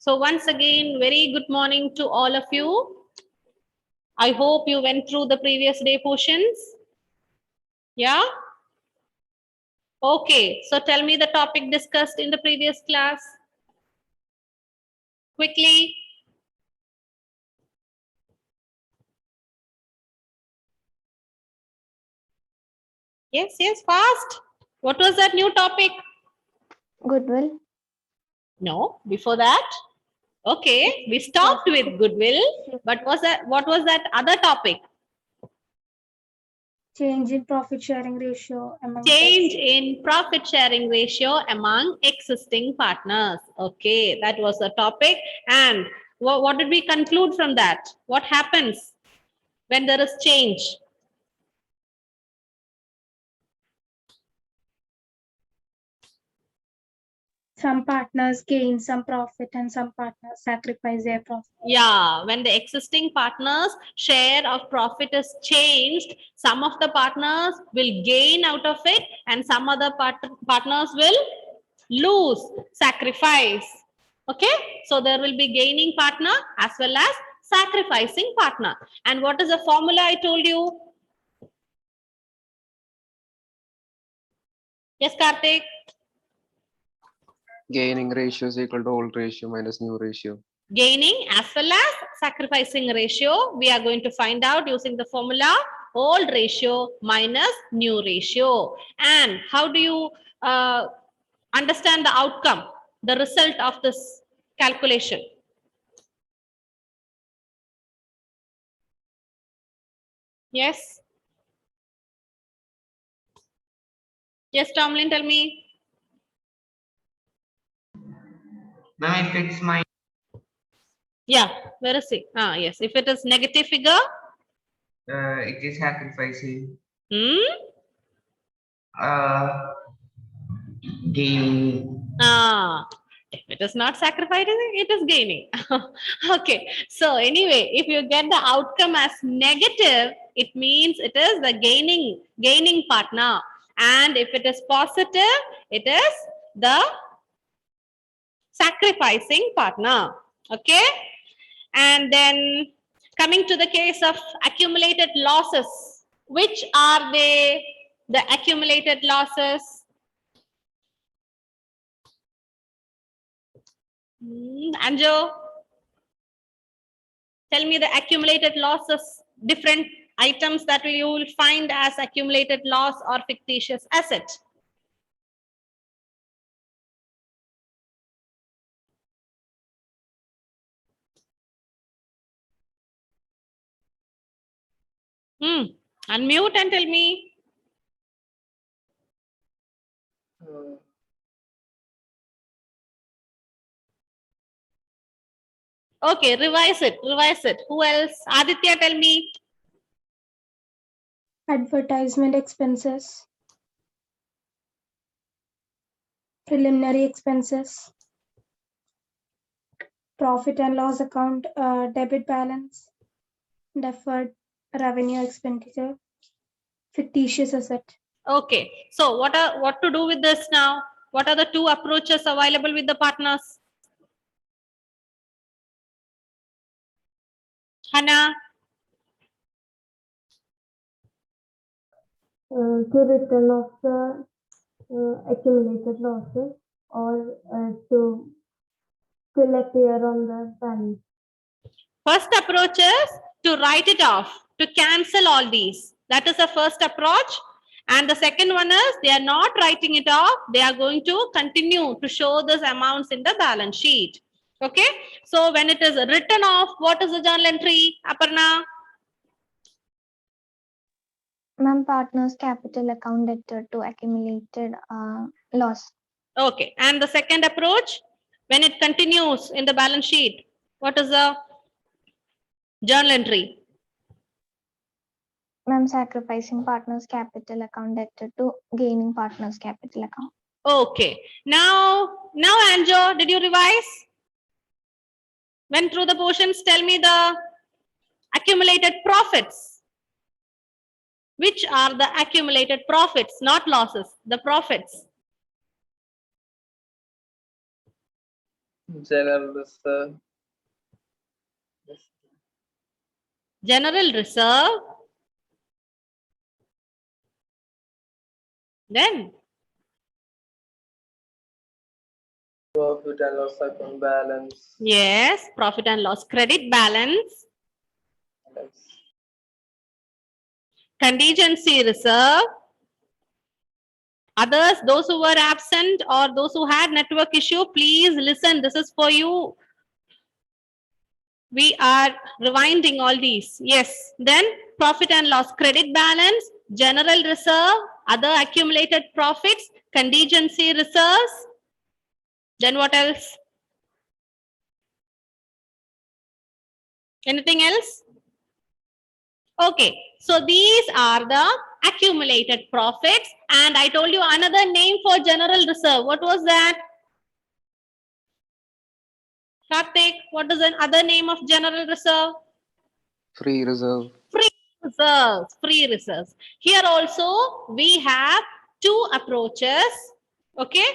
So once again, very good morning to all of you. I hope you went through the previous day portions. Yeah? Okay, so tell me the topic discussed in the previous class. Quickly. Yes, fast. What was that new topic? Goodwill. No, before that. Okay, we stopped with goodwill, but what was that other topic? Change in profit sharing ratio among Change in profit sharing ratio among existing partners. Okay, that was the topic. And what did we conclude from that? What happens when there is change? some partners gain some profit and some partners sacrifice their profit. Yeah, when the existing partners' share of profit is changed, some of the partners will gain out of it and some other partners will lose, sacrifice. Okay, so there will be gaining partner as well as sacrificing partner. And what is the formula I told you? Yes, Karthik? Gaining ratio is equal to old ratio minus new ratio. Gaining as well as sacrificing ratio, we are going to find out using the formula old ratio minus new ratio. And how do you understand the outcome, the result of this calculation? Yes? Yes, Tomlin, tell me. Ma'am, if it's my Yeah, where is it? Yes, if it is negative figure, it is sacrificing. hmm? Gaining. If it is not sacrificing, it is gaining. Okay. So anyway, if you get the outcome as negative, it means it is the gaining partner. And if it is positive, it is the sacrificing partner. Okay. And then coming to the case of accumulated losses, which are they? The accumulated losses. Anjo, tell me the accumulated losses, different items that you will find as accumulated loss or fictitious asset. Unmute and tell me. Okay, revise it. Who else? Aditya, tell me. Advertisement expenses, preliminary expenses, profit and loss account, debit balance, deferred revenue expenditure, fictitious asset. Okay, so what to do with this now? What are the two approaches available with the partners? Hannah? To return off the accumulated losses or to still appear on the balance. First approach is to write it off, to cancel all these. That is the first approach. And the second one is they are not writing it off. They are going to continue to show these amounts in the balance sheet. Okay. So when it is written off, what is the journal entry, Aparna? Ma'am, partners capital account debtor to accumulated loss. Okay. And the second approach, when it continues in the balance sheet, what is the journal entry? Ma'am, sacrificing partners capital account debtor to gaining partners capital account. Okay. Now Anjo, did you revise? Went through the portions, tell me the accumulated profits. Which are the accumulated profits, not losses, the profits? General reserve. General reserve. Then Profit and loss account balance. yes, profit and loss credit balance, contingency reserve. Others, those who were absent or those who had network issue, please listen. This is for you. We are rewinding all these. Yes. Then profit and loss credit balance, general reserve, other accumulated profits, contingency reserves. Then what else? Anything else? Okay. So these are the accumulated profits. And I told you another name for general reserve. What was that? Karthik, what is another name of general reserve? Free reserve. Free reserves, free reserves. Here also we have two approaches. Okay.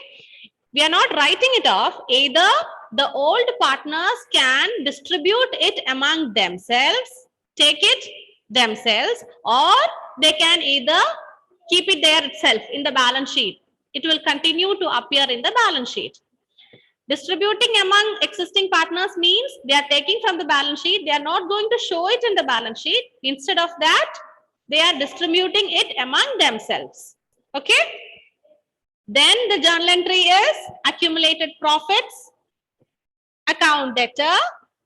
We are not writing it off. Either the old partners can distribute it among themselves, take it themselves, or they can either keep it there itself in the balance sheet. It will continue to appear in the balance sheet. Distributing among existing partners means they are taking from the balance sheet. They are not going to show it in the balance sheet. Instead of that, they are distributing it among themselves. Okay. Then the journal entry is accumulated profits, account debtor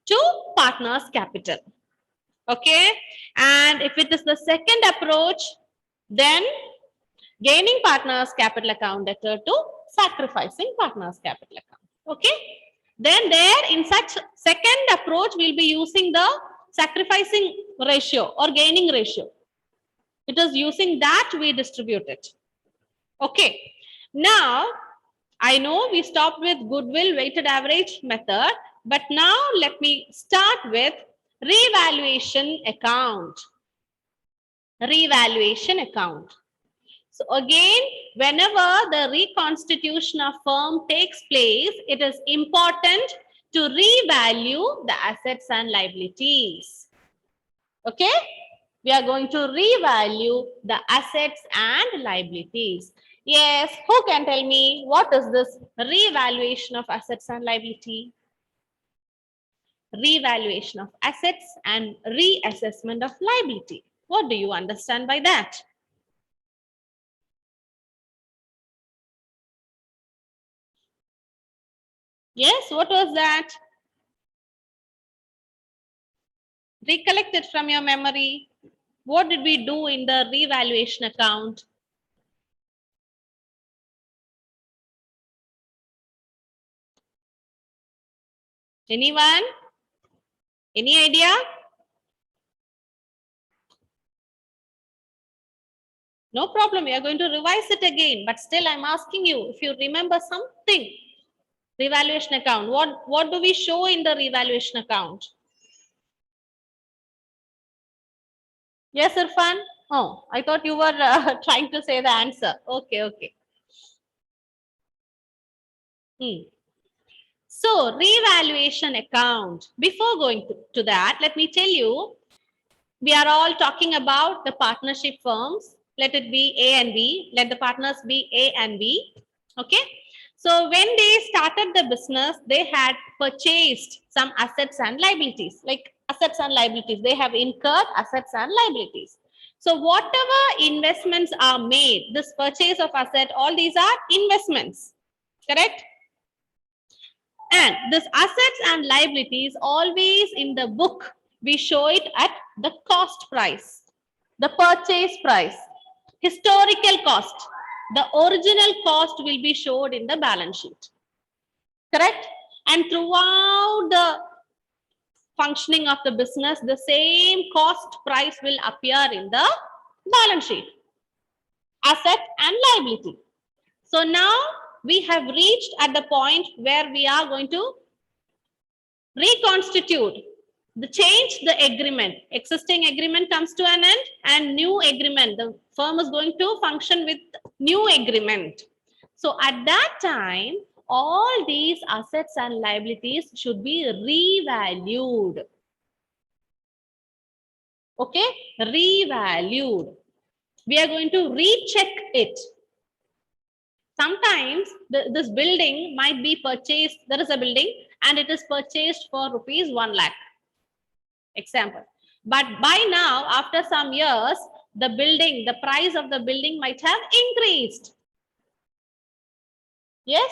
to partners capital. Okay. And if it is the second approach, then gaining partners capital account debtor to sacrificing partners capital account. Okay. Then there in such second approach, we'll be using the sacrificing ratio or gaining ratio. It is using that we distribute it. Okay. Now, I know we stopped with goodwill weighted average method, but now let me start with revaluation account. Revaluation account. So again, whenever the reconstitution of firm takes place, it is important to revalue the assets and liabilities. Okay? We are going to revalue the assets and liabilities. Yes, who can tell me what is this revaluation of assets and liability? Revaluation of assets and reassessment of liability. What do you understand by that? Yes, what was that? Recollect it from your memory. What did we do in the revaluation account? Anyone? Any idea? No problem. We are going to revise it again. But still, I'm asking you if you remember something. Revaluation account. What do we show in the revaluation account? Yes, Irfan? Oh, I thought you were trying to say the answer. Okay, okay. So, revaluation account. Before going to that, let me tell you, we are all talking about the partnership firms. Let it be A and B. Let the partners be A and B. Okay. So, when they started the business, they had purchased some assets and liabilities, like assets and liabilities. They have incurred assets and liabilities. So, whatever investments are made, this purchase of asset, all these are investments. Correct? And this assets and liabilities always in the book, we show it at the cost price, the purchase price, historical cost. The original cost will be showed in the balance sheet. Correct? And throughout the functioning of the business, the same cost price will appear in the balance sheet. Asset and liability. So now we have reached at the point where we are going to reconstitute, change the agreement. Existing agreement comes to an end and new agreement. The firm is going to function with new agreement. So at that time, all these assets and liabilities should be revalued. Okay, revalued. We are going to recheck it. Sometimes this building might be purchased. There is a building and it is purchased for rupees 1 lakh. Example. But by now, after some years, the price of the building might have increased. Yes.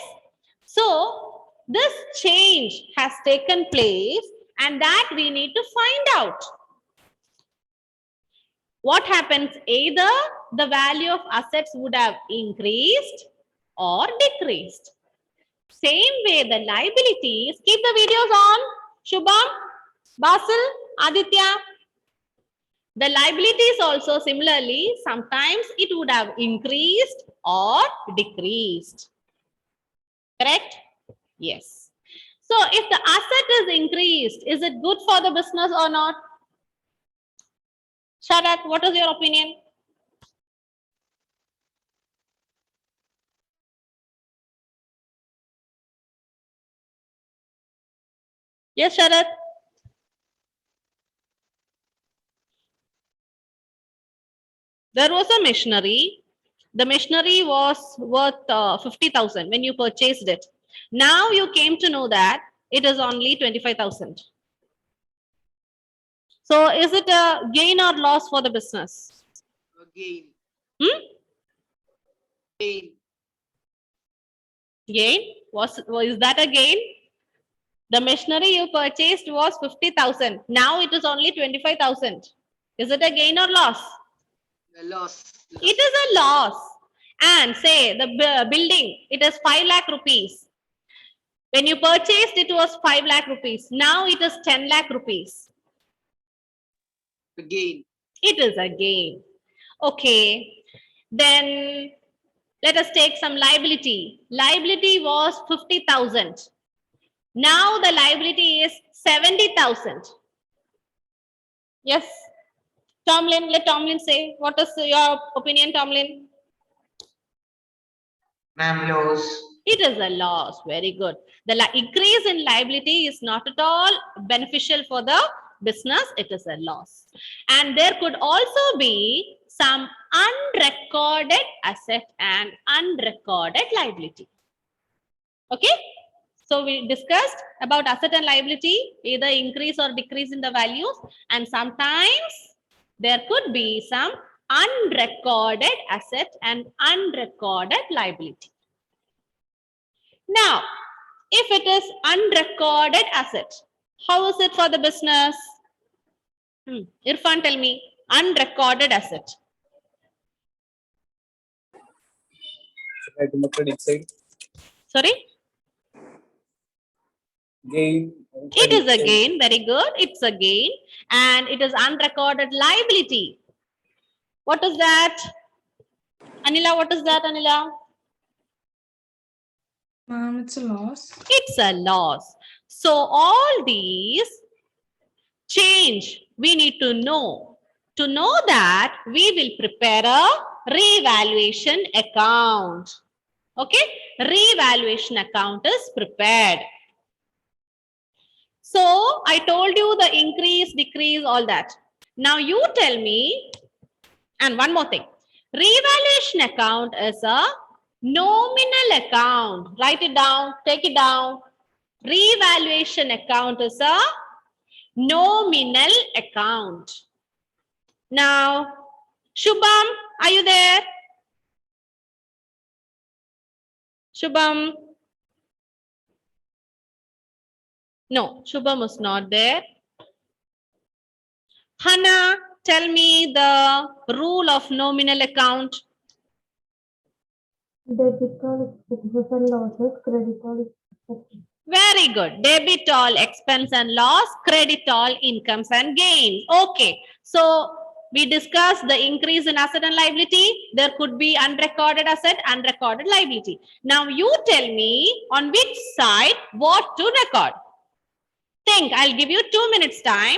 So this change has taken place and that we need to find out. What happens? Either the value of assets would have increased or decreased. Same way the liabilities, keep the videos on, Shubham, Basil, Aditya. The liabilities also similarly, sometimes it would have increased or decreased. Correct? Yes. So if the asset is increased, is it good for the business or not? Sharat, what is your opinion? Yes, Sharat. There was a machinery. The machinery was worth 50,000 when you purchased it. Now you came to know that it is only 25,000. So is it a gain or loss for the business? Gain. Gain. Gain? Is that a gain? The machinery you purchased was 50,000. Now it is only 25,000. Is it a gain or loss? A loss. It is a loss. And say the building, it is 5 lakh rupees. When you purchased, it was 5 lakh rupees. Now it is 10 lakh rupees. A gain. It is a gain. Okay. Then let us take some liability. Liability was 50,000. Now the liability is 70,000. Yes. Tomlin, let Tomlin say. What is your opinion, Tomlin? Ma'am, loss. It is a loss. Very good. The increase in liability is not at all beneficial for the business. It is a loss. And there could also be some unrecorded asset and unrecorded liability. Okay. So we discussed about asset and liability, either increase or decrease in the values. And sometimes there could be some unrecorded asset and unrecorded liability. Now, if it is unrecorded asset, how is it for the business? Irfan, tell me, unrecorded asset. Right in the credit side. Sorry? Gain. It is a gain. Very good. It's a gain. And it is unrecorded liability. What is that? Anila, what is that, Anila? Ma'am, it's a loss. It's a loss. So all these change we need to know. To know that, we will prepare a revaluation account. Okay? Revaluation account is prepared. So I told you the increase, decrease, all that. Now you tell me, and one more thing. Revaluation account is a nominal account. Write it down, take it down. Revaluation account is a nominal account. Now, Shubham, are you there? Shubham? No, Shubham is not there. Hannah, tell me the rule of nominal account. Debit all expenses and losses, credit all expenses. Very good. Debit all expense and loss, credit all incomes and gains. Okay. So we discussed the increase in asset and liability. There could be unrecorded asset, unrecorded liability. Now you tell me on which side what to record. Think, I'll give you 2 minutes time.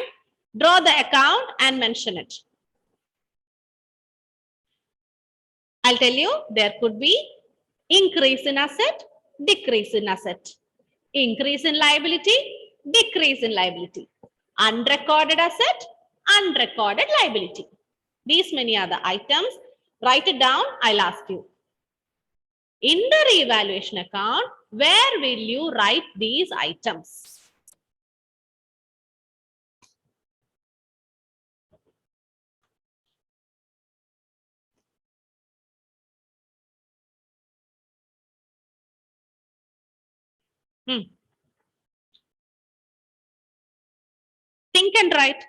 Draw the account and mention it. I'll tell you there could be increase in asset decrease in asset. Increase in liability, decrease in liability. Unrecorded asset, unrecorded liability. These many are the items. Write it down, I'll ask you. In the revaluation account, where will you write these items? Think and write.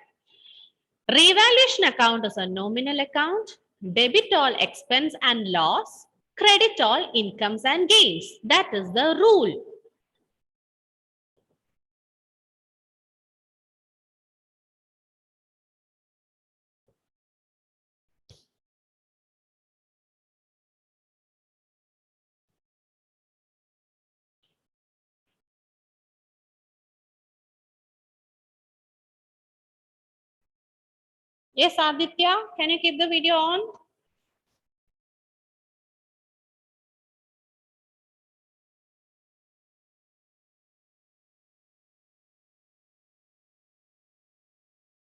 Revaluation account is a nominal account. Debit all expense and loss. Credit all incomes and gains. That is the rule. Yes, Aditya, can you keep the video on?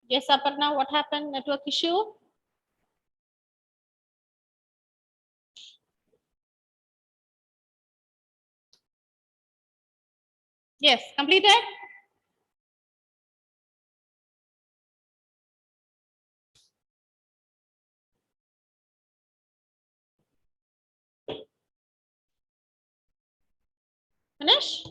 Yes, Aparna, what happened? Network issue? Yes, completed? Finish?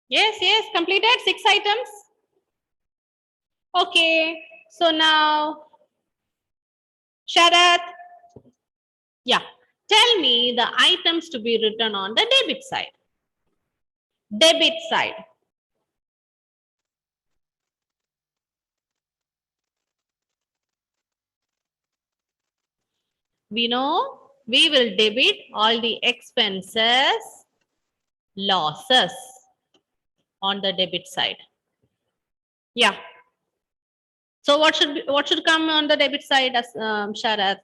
Yes, yes, completed 6 items. Okay, so now, Sharath, yeah, tell me the items to be written on the debit side. Debit side. We know we will debit all the expenses, losses on the debit side. Yeah. So what should come on the debit side as Sharath?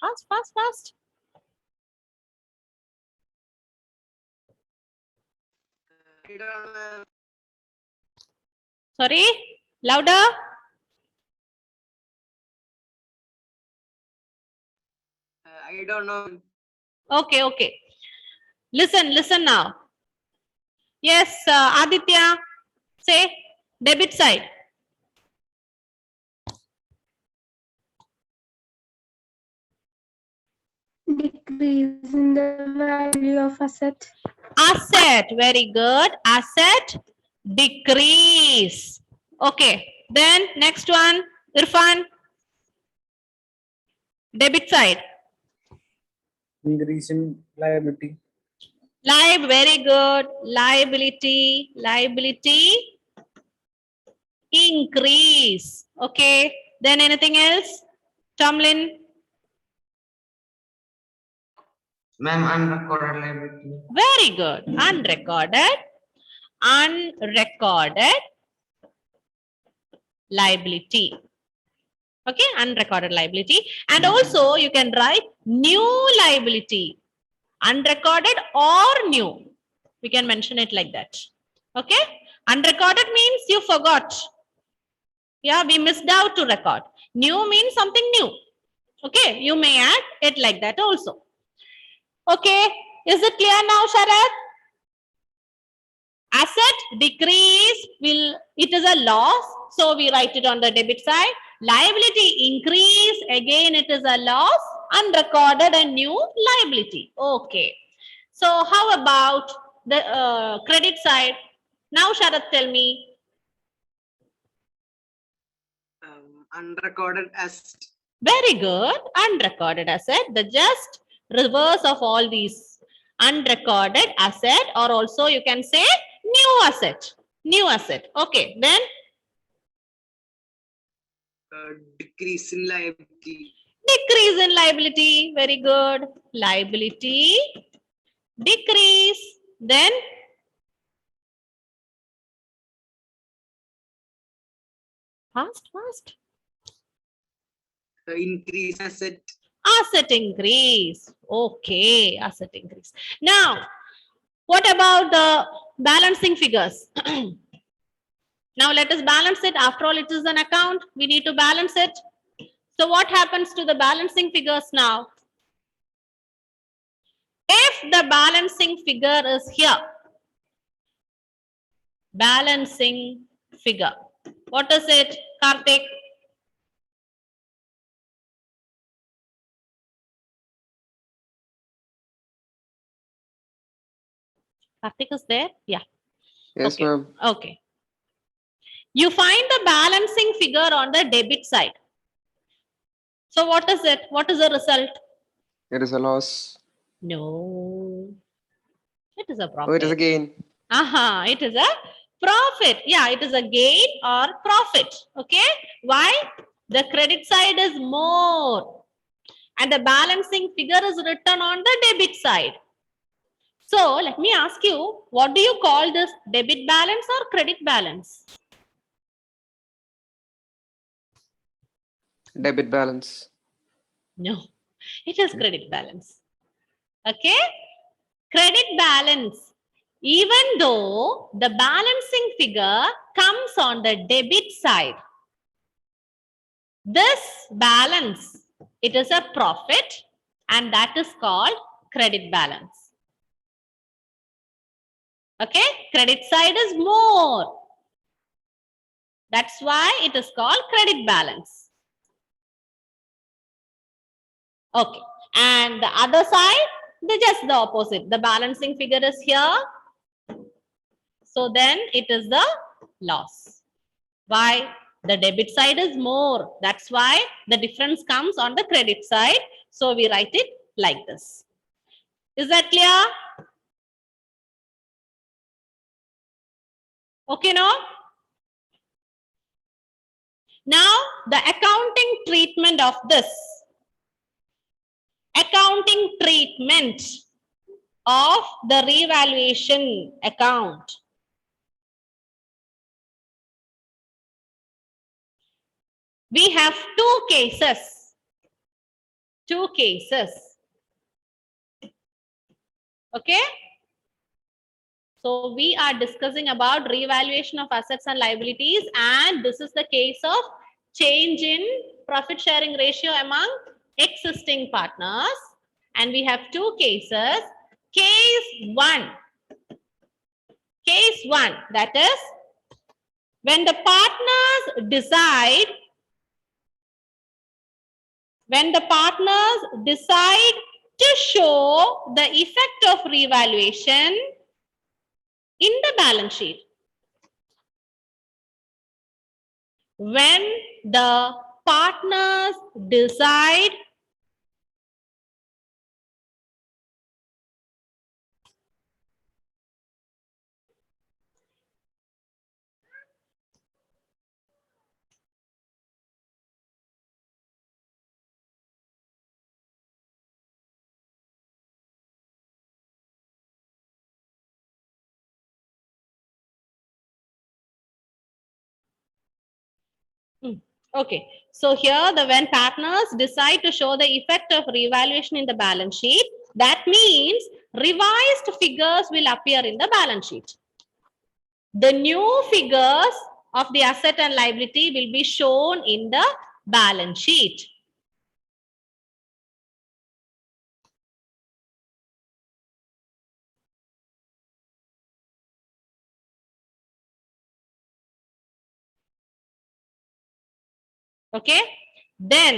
Fast, fast, fast. I don't know. Sorry, louder. I don't know. Okay, okay. Listen now. Yes, Aditya, say debit side. Decrease in the value of asset. Asset, very good. Asset decrease. Okay, then next one, Irfan. Debit side. Increase in liability. Very good. Liability increase. Okay, then anything else? Tomlin. Ma'am, unrecorded liability. Very good. Unrecorded liability. Okay, unrecorded liability. And also you can write new liability. Unrecorded or new. We can mention it like that. Okay, unrecorded means you forgot. Yeah, we missed out to record. New means something new. Okay, you may add it like that also. Okay, is it clear now, Sharath? Asset decrease it is a loss, so we write it on the debit side. Liability increase, again it is a loss, unrecorded and new liability. Okay, so how about the credit side? Now Sharath, tell me. Unrecorded asset. Very good. Unrecorded asset. The just reverse of all these unrecorded asset, or also you can say new asset. New asset. Okay. Then Decrease in liability. decrease in liability. Very good. Liability decrease. Then fast. Increase asset. Asset increase. Okay, asset increase. Now, what about the balancing figures? Now let us balance it. After all, it is an account. We need to balance it. So what happens to the balancing figures now? If the balancing figure is here, balancing figure. What is it, Karthik? Karthik is there? Yeah. Yes, Okay. ma'am. Okay. You find the balancing figure on the debit side. So what is it? What is the result? It is a loss. No. It is a Oh, profit. it is a gain. Aha, it is a profit. Yeah, it is a gain or profit. Okay. Why? The credit side is more and the balancing figure is written on the debit side. So let me ask you, what do you call this, debit balance or credit balance? Debit balance. No, it is credit balance. Okay. Credit balance. Even though the balancing figure comes on the debit side, this balance, it is a profit and that is called credit balance. Okay, credit side is more. That's why it is called credit balance. Okay, and the other side, just the opposite. The balancing figure is here. So then it is the loss. Why? The debit side is more. That's why the difference comes on the credit side. So we write it like this. Is that clear? Okay, no? Now, the accounting treatment of this. Accounting treatment of the revaluation account. We have two cases. Two cases. Okay? So we are discussing about revaluation of assets and liabilities, and this is the case of change in profit sharing ratio among existing partners. And we have two cases. Case one, that is when the partners decide to show the effect of revaluation in the balance sheet. When the partners decide okay, so here when partners decide to show the effect of revaluation in the balance sheet, that means revised figures will appear in the balance sheet. The new figures of the asset and liability will be shown in the balance sheet. Okay, then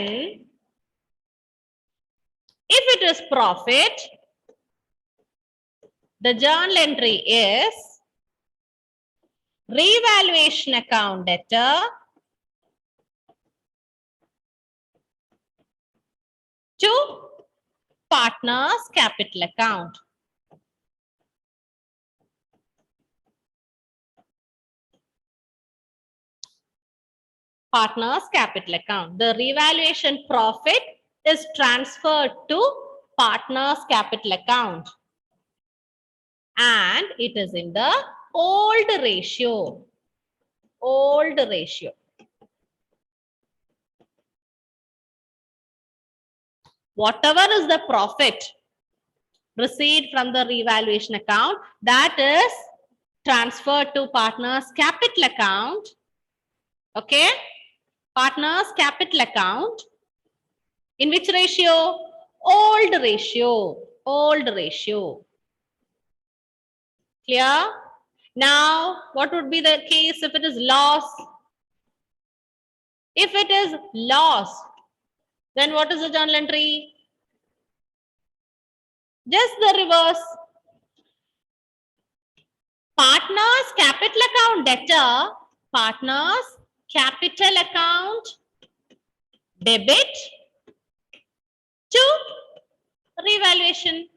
if it is profit, the journal entry is revaluation account debtor partner's capital account. Partner's capital account. The revaluation profit is transferred to partner's capital account. And it is in the old ratio. Old ratio. Whatever is the profit received from the revaluation account, that is transferred to partner's capital account. Okay? Partner's capital account. In which ratio? Old ratio. Old ratio. Clear? Now, what would be the case if it is loss? If it is loss, then what is the journal entry? Just the reverse. Partner's capital account debtor, partner's capital account debit to revaluation.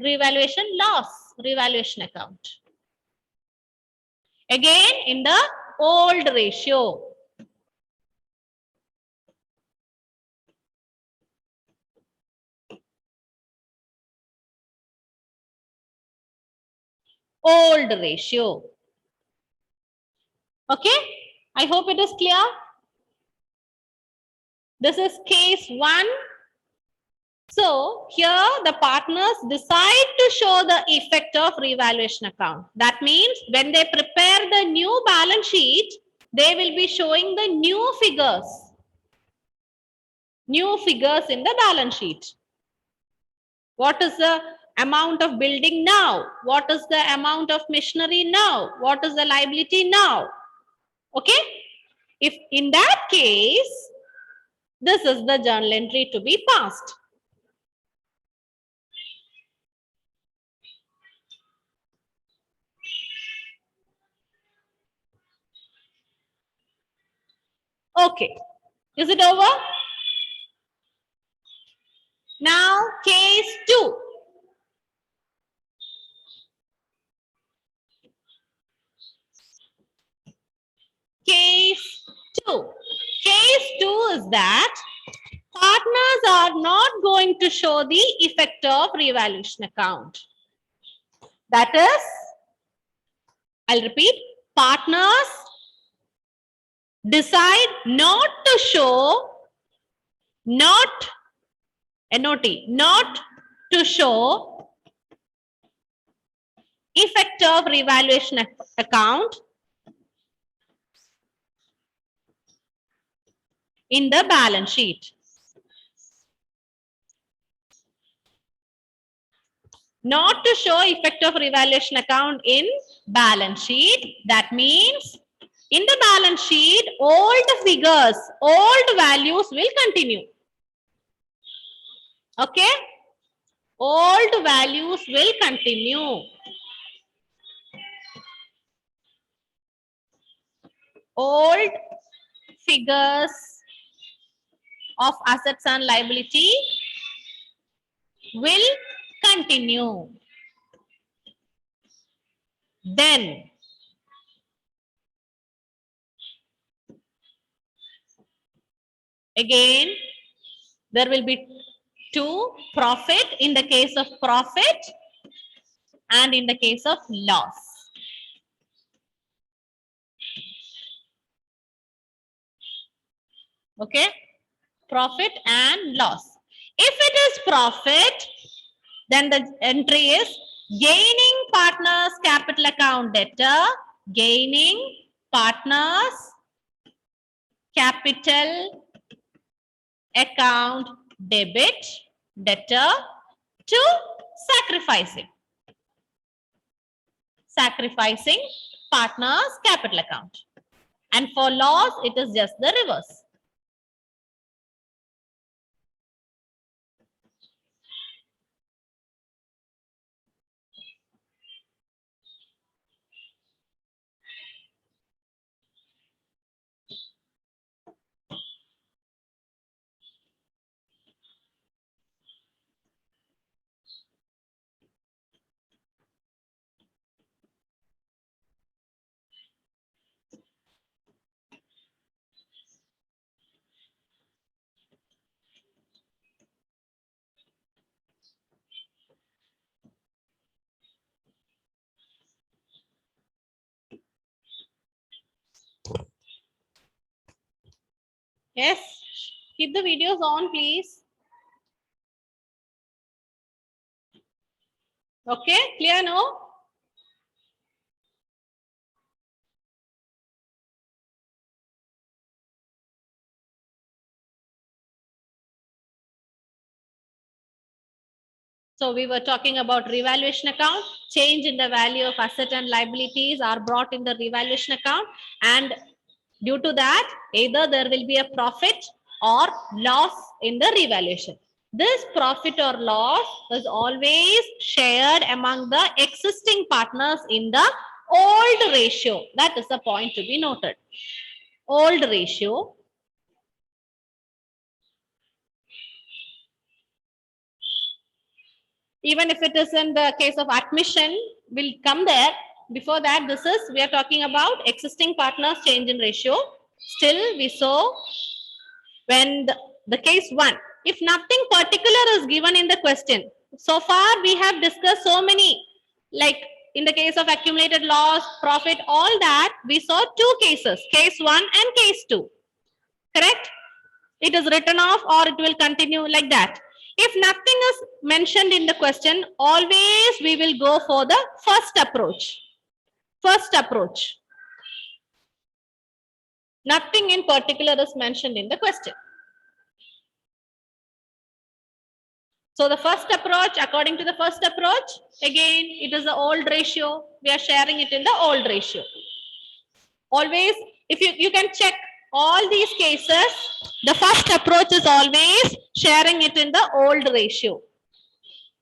Revaluation loss, revaluation account. Again, in the old ratio. Old ratio. Okay, I hope it is clear. This is case 1. So here the partners decide to show the effect of revaluation account. That means when they prepare the new balance sheet, they will be showing the new figures. New figures in the balance sheet. What is the amount of building now? What is the amount of machinery now? What is the liability now? Okay? If in that case, this is the journal entry to be passed. Okay. Is it over? Now, case 2. Case 2. Case 2 is that partners are not going to show the effect of revaluation account. That is, I'll repeat, partners decide not to show, not to show effect of revaluation account in the balance sheet. Not to show effect of revaluation account in balance sheet. That means in the balance sheet, old figures, old values will continue. Okay? Old values will continue. Old figures of assets and liability will continue. Then again, there will be 2 profit in the case of profit and in the case of loss. Okay? Profit and loss. If it is profit, then the entry is gaining partners capital account debtor, gaining partners capital account debit, debtor to sacrificing partners capital account. And for loss, it is just the reverse. Yes. Keep the videos on, please. Okay, clear no? So we were talking about revaluation account. Change in the value of asset and liabilities are brought in the revaluation account, and due to that, either there will be a profit or loss in the revaluation. This profit or loss is always shared among the existing partners in the old ratio. That is the point to be noted. Old ratio. Even if it is in the case of admission, will come there. Before that, this is, we are talking about existing partners change in ratio. Still, we saw when the case 1, if nothing particular is given in the question. So far, we have discussed so many, like in the case of accumulated loss, profit, all that, we saw 2 cases, case 1 and case 2. Correct? It is written off or it will continue like that. If nothing is mentioned in the question, always we will go for the first approach. First approach. Nothing in particular is mentioned in the question. So the first approach, according to the first approach, again, it is the old ratio. We are sharing it in the old ratio. Always, if you can check all these cases, the first approach is always sharing it in the old ratio.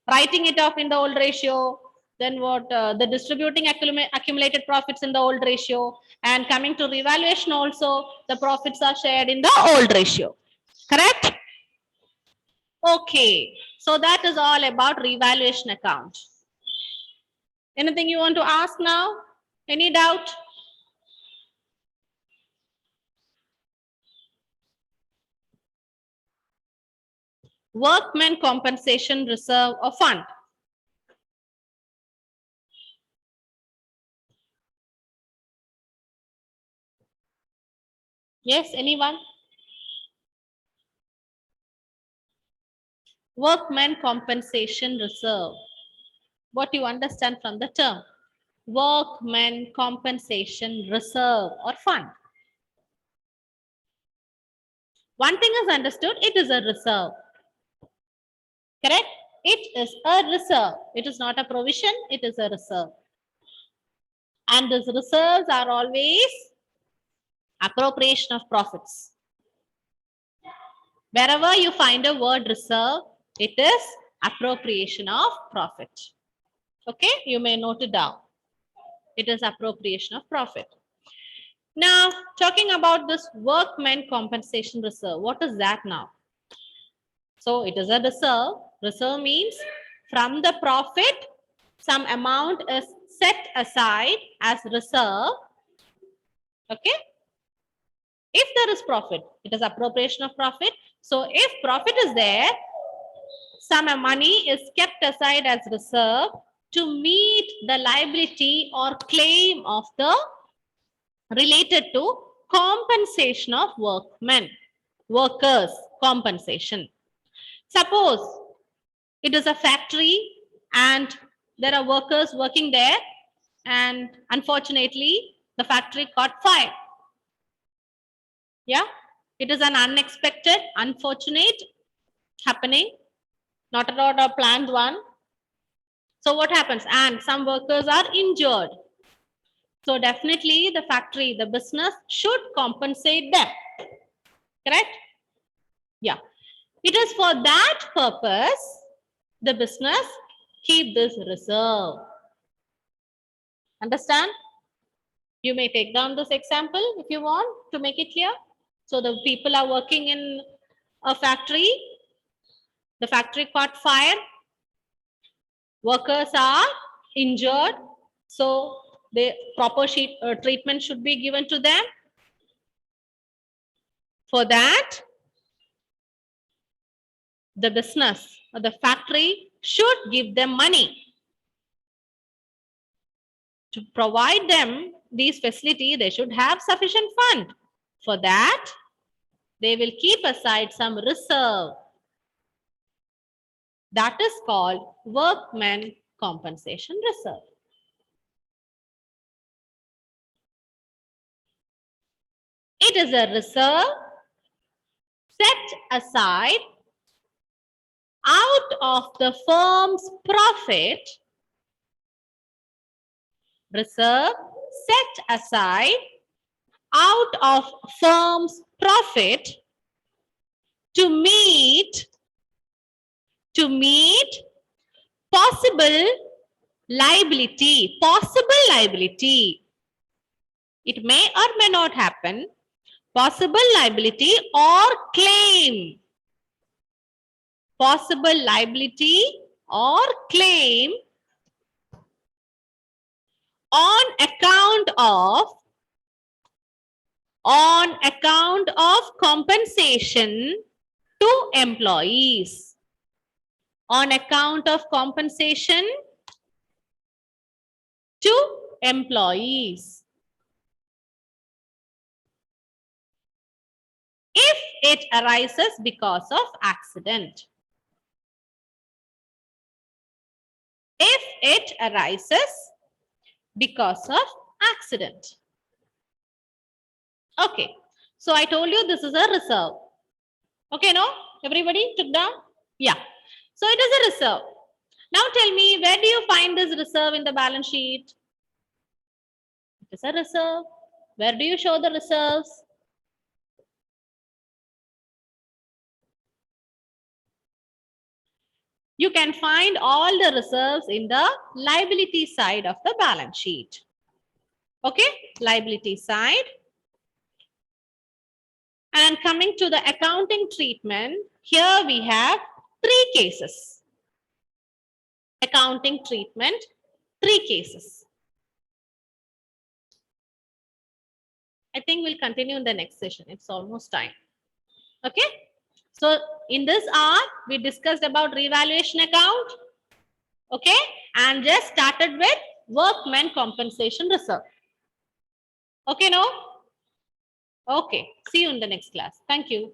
Writing it off in the old ratio, then what, the distributing accumulated profits in the old ratio, and coming to revaluation also, the profits are shared in the old ratio. Correct? Okay, so that is all about revaluation account. Anything you want to ask now? Any doubt? Workmen compensation reserve or fund. Yes, anyone? Workmen compensation reserve. What do you understand from the term? Workmen compensation reserve or fund. One thing is understood, it is a reserve. Correct? It is a reserve. It is not a provision, it is a reserve. And these reserves are always appropriation of profits. Wherever you find a word reserve, it is appropriation of profit. Okay, you may note it down. It is appropriation of profit. Now, talking about this workmen compensation reserve, what is that now? So it is a reserve. Reserve means from the profit, some amount is set aside as reserve. Okay. If there is profit, it is appropriation of profit. So if profit is there, some money is kept aside as reserve to meet the liability or claim of the related to compensation of workmen, workers, compensation. Suppose it is a factory and there are workers working there, and unfortunately the factory caught fire. Yeah, it is an unexpected, unfortunate happening, not at all a planned one. So what happens? And some workers are injured. So definitely the factory, the business should compensate them. Correct? Yeah. It is for that purpose the business keep this reserve. Understand? You may take down this example if you want to make it clear. So the people are working in a factory. The factory caught fire. Workers are injured. So the proper treatment should be given to them. For that, the business or the factory should give them money. To provide them these facilities, they should have sufficient fund. For that, they will keep aside some reserve. That is called workman compensation reserve. It is a reserve set aside out of the firm's profit. Reserve set aside out of firm's profit to meet possible liability. Possible liability. It may or may not happen. Possible liability or claim. Possible liability or claim on account of compensation to employees. On account of compensation to employees. If it arises because of accident. If it arises because of accident. Okay. So I told you this is a reserve. Okay, no? Everybody took down? Yeah. So it is a reserve. Now tell me, where do you find this reserve in the balance sheet? It is a reserve. Where do you show the reserves? You can find all the reserves in the liability side of the balance sheet. Okay, liability side. And coming to the accounting treatment, here we have 3 cases. Accounting treatment, 3 cases. I think we'll continue in the next session. It's almost time. Okay. So in this hour, we discussed about revaluation account. Okay. And just started with workman compensation reserve. Okay, no? Okay. See you in the next class. Thank you.